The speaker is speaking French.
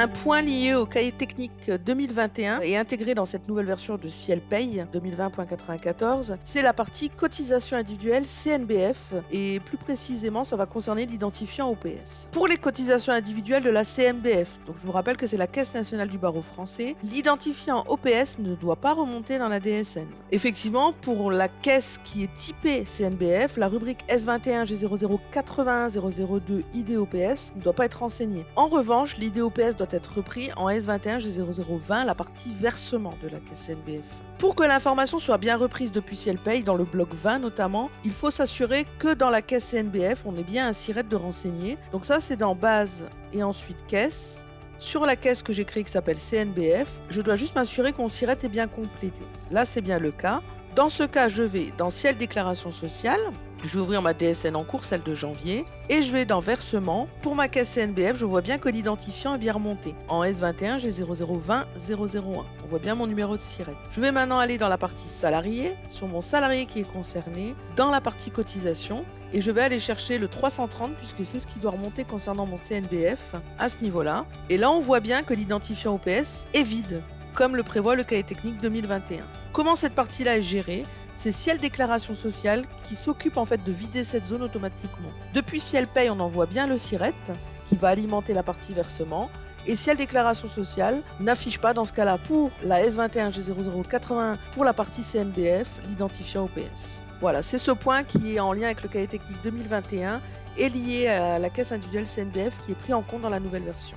Un point lié au cahier technique 2021 et intégré dans cette nouvelle version de Ciel Paye 2020.94, c'est la partie cotisation individuelle CNBF et plus précisément ça va concerner l'identifiant OPS. Pour les cotisations individuelles de la CNBF, donc je vous rappelle que c'est la Caisse nationale du barreau français, l'identifiant OPS ne doit pas remonter dans la DSN. Effectivement, pour la caisse qui est typée CNBF, la rubrique S21 G0081 002 IDOPS ne doit pas être renseignée. En revanche, l'IDOPS doit être repris en S21 G0020, la partie versement de la caisse CNBF. Pour que l'information soit bien reprise depuis Ciel Paye, dans le bloc 20 notamment, il faut s'assurer que dans la caisse CNBF, on ait bien un SIRET de renseigner. Donc ça, c'est dans base et ensuite caisse. Sur la caisse que j'ai créée qui s'appelle CNBF, je dois juste m'assurer que mon SIRET est bien complété. Là, c'est bien le cas. Dans ce cas, je vais dans Ciel déclaration sociale. Je vais ouvrir ma DSN en cours, celle de janvier, et je vais dans versement. Pour ma caisse CNBF, je vois bien que l'identifiant est bien remonté. En S21, j'ai 0020 001. On voit bien mon numéro de SIRET. Je vais maintenant aller dans la partie salarié, sur mon salarié qui est concerné, dans la partie cotisation, et je vais aller chercher le 330, puisque c'est ce qui doit remonter concernant mon CNBF à ce niveau-là. Et là, on voit bien que l'identifiant OPS est vide, comme le prévoit le cahier technique 2021. Comment cette partie-là est gérée ? C'est Ciel déclaration sociale qui s'occupe en fait de vider cette zone automatiquement. Depuis Ciel Paye, on envoie bien le SIRET qui va alimenter la partie versement. Et Ciel déclaration sociale n'affiche pas dans ce cas-là pour la S21 G0081 pour la partie CNBF l'identifiant OPS. Voilà, c'est ce point qui est en lien avec le cahier technique 2021 et lié à la caisse individuelle CNBF qui est pris en compte dans la nouvelle version.